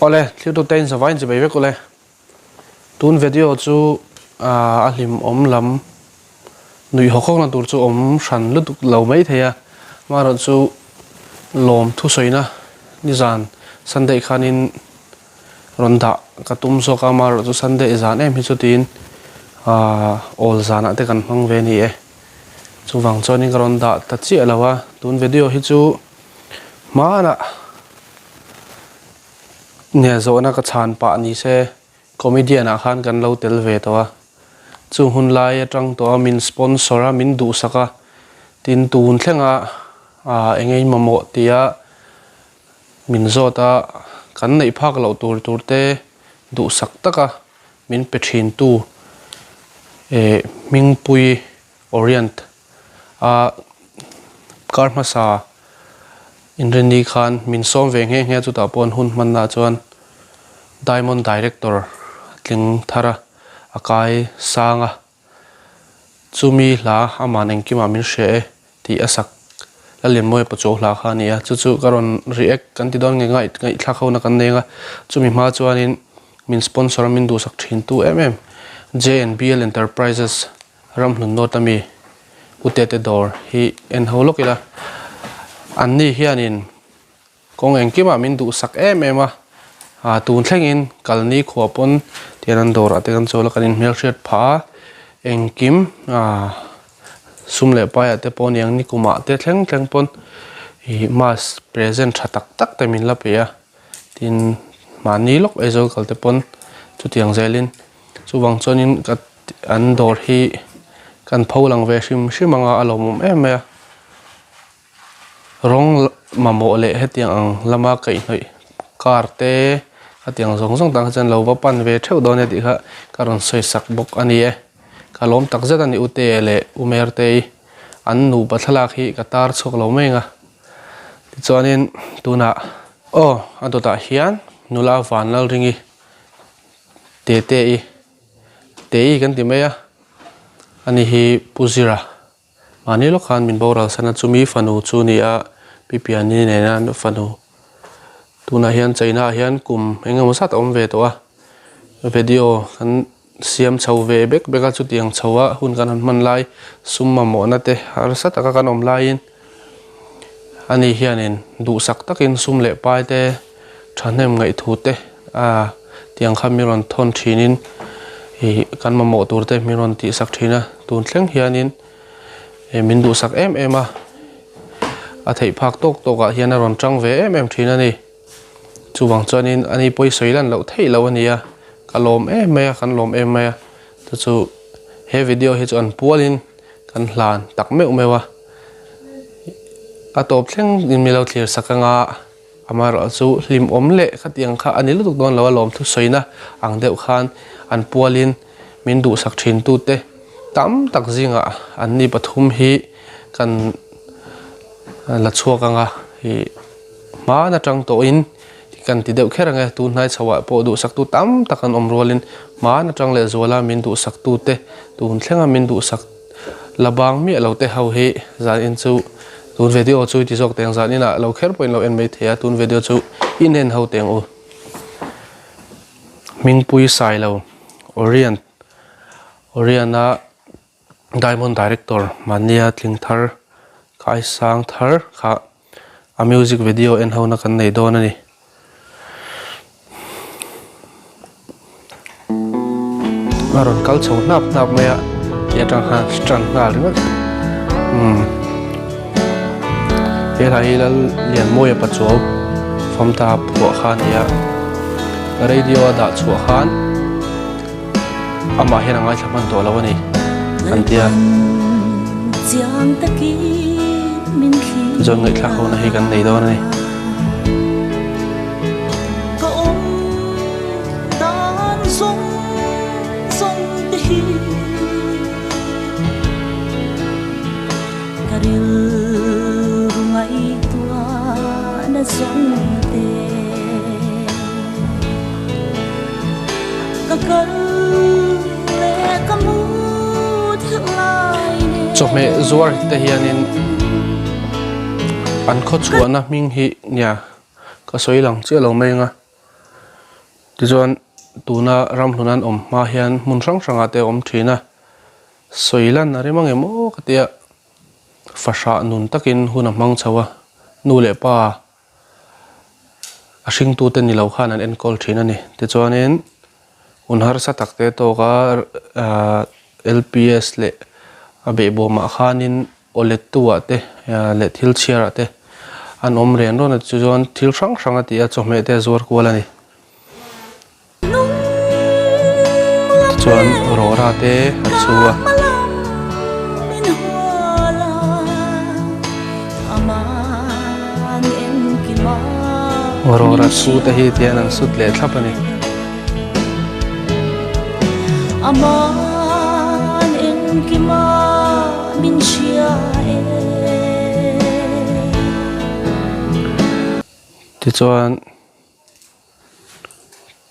Ole, thiếu tu tên survive chỉ bây ole. Tun video chu alim lam nui học là tu chu sẵn lướt lâu mấy thế à, mà rồi chu lom thu soi na, đi dàn Sunday khanin ronda cả tum so cả mà rồi chu Sunday dàn em hi chu tin all dàn ate kan mang về ni e, chu vang cho ni ronda ta chi alawa tun video hi chu mà na nè zo na ka chan pa ni se comedian a khan kan lo tel ve to chu hun lai atang to min sponsor min du saka tin tun thlenga engei mamo tia min zota kan nei phak lo tur te du sak taka min pethin tu mingpui orient karmasa Indreni Khan min som ve nge chu ta pon hun man na chuan Diamond Director tling thara akai sanga chumi la aman engki ma min she ti asak la len moi pa cho la kha nia chu karon react kan ti don ngai thla khona kan nenga chumi ma chuanin min sponsor min du sak thin tu JNBL Enterprises ram hlun no tami utete dor hi en holokila anni hianin kong engki ma min du sak tun thlengin kalni khopon tianan dor ate kan chola kanin melchet pha engkim sumle pa ate pon yang ni kuma te thleng pon hi mas present thatak tak te min la pe tin mani lok ezo kalte pon chu tiang zelin chu wang chonin ka an dor hi kan pholang ve shimanga alomum rong mamo le hetiang ang lama kai noi karte hatiang zong tang chan lo pan ve theu don ti kha karon soi sak bok ani kalom tak zat ani ute le umer te an nu pathala khi katar chok lo menga ti chuanin tuna adota hian nula vanal ringi te kan ti meya ani hi puzira mani lo khan min boral sana chumi fanu chu ni pipiani ne na fanu tuna hian China hian kum engemaw sat om ve to video kan siam chho ve beka chu tiang chowa hun kan man lai summa mo na te har sat ka kan om lai in ani hianin du sak takin sum le pai te thanem ngai thu te tiang kha miron thon thinin hi kan ma mo tur te miron ti sak thina tun thleng hianin min du sak a thei phak tok ka hian ron tang ve thina ni chuwang chuanin ani poi soilan lo thei lo ania kalom kan lom chu he video hi chuan pualin kan hlan tak mewa atop thleng in milo clear sakanga amar chu hlim omle khatiang kha ani lutuk don lo lom thu soina ang deuh khan an pualin min du sak thin tu te tam tak zinga anni pathum hi kan la chuakanga hi ma na tang to in kan ti deuh kheranga tu nai chawa po du sak tu tam takan omrolin ma na tang le zola min du sak tu te tun thlenga min du sak labang mi lo te hau he zan in chu tun video chu ti jok teng zan ina lo kher point lo en mai thea tun video chu in hen hau teng mingpui sai lo oriana Diamond Director mania tling thar kai sang thar kha a music video en hau na kan nei don ani maron kal chho nap maya ya tang ha strang na ringa he lai la lian moya pa chu fam ta pu khan ya radio da chu khan ama he na ngai thaman to lo ni antia zon ngai thla khona hi kan nei do ni chok me zuar te hianin an kho chuana ming hi nya ka soi lang che lo menga ti chuan tuna ram hlunan om ma hian mun rang ranga te om thina soilan ari mang emo katia fasha nun takin huna mang chawa nu le pa a hring tu te ni lo khan an encall thina ni ti chuanin unhar sa takte to ka LPS le abe boma khanin olet tuwa te le thil chiara te an om ren ron chu chuan thil rang rang ati a chome te zor kwala ni chuan rora te a chuwa rora chu te hi tian an sut le thlap ani aman en ki ma min sia ti chuan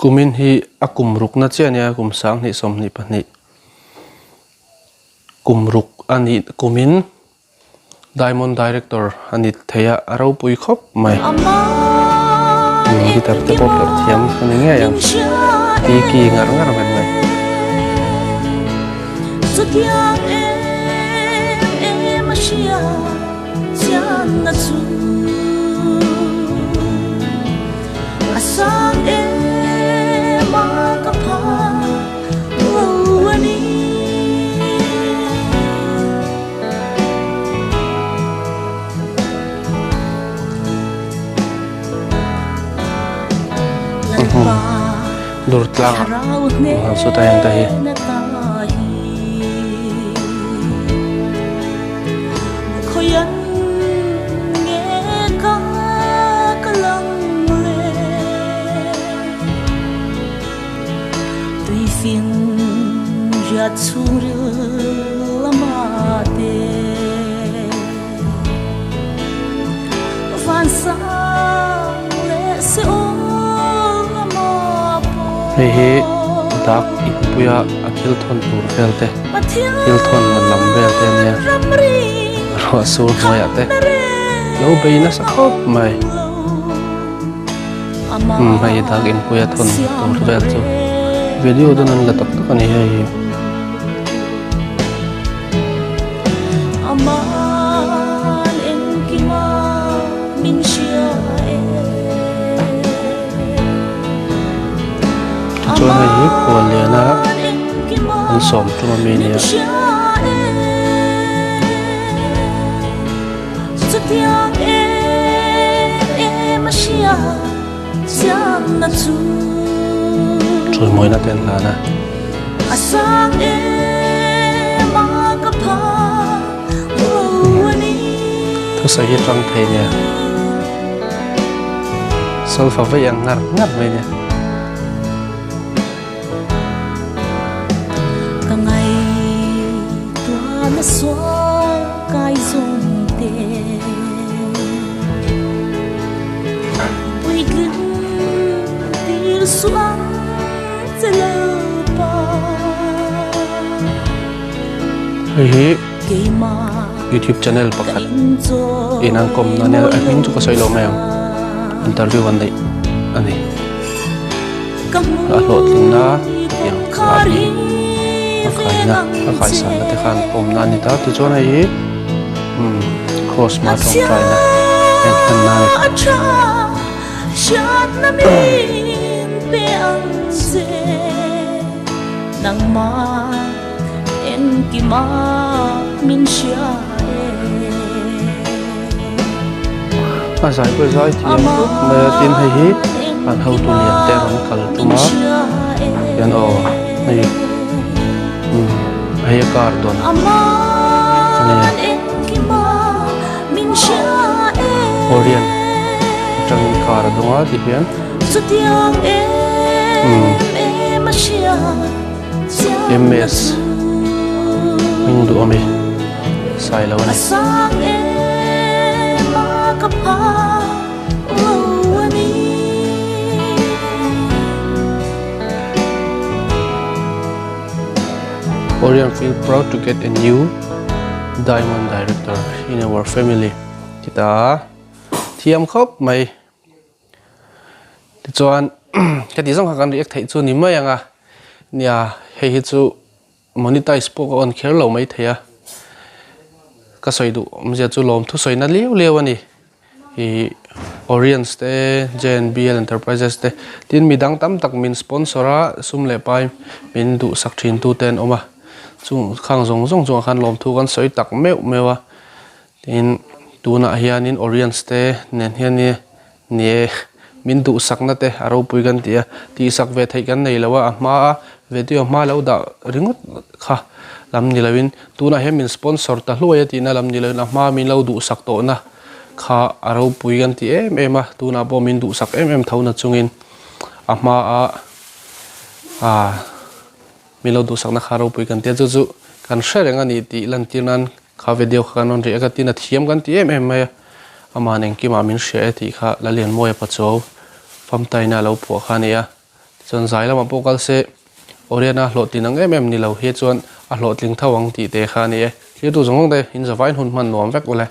kumin hi akum ruk na chiania kum sang ni som ni pani kumruk ani kumin diamond director ani theya aro pui khop mai gitar te pop tar thiam ani nge yang ti ki ngar ngar men mai Sutiang em asia sian na chu asang em ka pa wani dur tlang han su ta yang ta hi khoyan nghe ca kalang le tùy phiền ra chu lama te van sang le se o hi dak ipuya akhil thon tur velte hil thon man lam velte ne ro sur moya te lo beina sa khop mai mai dak ipuya thon tur vel chu video donan la tak tak ani hi aman en ki ma min sia cho hay hi ko le na an som tu ma mi nia Sutiang em asia sian na chu troi moi na ten la na asang em ka pa wani thu sa hi tang the nia sol fa ve yang ngar ngar mai nia cả ngày tua nó xóa cái dùng tiền vui gần tiếng xóa sẽ lỡ ba hi cái mà YouTube channel pakhat inang kom na ne amin chu ka soilo mai interview an dei ani a lot na yang khari akaina akai sa na te khan kom na ni ta ti chona hi cross ma tong kai na en khan na ni shot na min pe ang se nang ma en ki ma min sia a zai ko zai ti ma tin hai hi an how to lian te ran kal tuma yan o ai ai kar don Orian trong kar donga ti hian MS mình đủ mi sai lâu này Orion feel proud to get a new diamond director in our family. Kita thiam khóc mày. Thì cho cái tí xong kan riak thei chu ni mai anga nia hei hi chu monetize po on kher lo mai theya ka soi du mja chu lom thu soi na lew ani hi Orients te JNBL Enterprises te tin midang tam tak min sponsora sum le pai min du sak thin tu ten oma chung khang zong zong chung khan lom thu kan soi tak mewa tin tuna hianin Orients te nen hian ni min du sak na te aro pui kan tia ti sak ve thei kan nei lawa ma video ma lo da ringot kha lam ni lawin tuna he min sponsor ta hluaya ti na lam ni lo na ma min lo du sak to na kha aro pui kan ti ema tuna po min du sak thona chungin ama a min lo du sak na kharo pui kan tia chu kan share ani ti lan tinan kha video khan on ri ka tina thiam kan ti mai ama neng ki ma min share ti kha la lian moya pa chaw fam tai na lo pho kha nia chon zai lama pokal se oriana hlo tinang ni lo he chuan a hlo tling thawang ti te kha ni he tu zong de in za vain hun man nom vek ole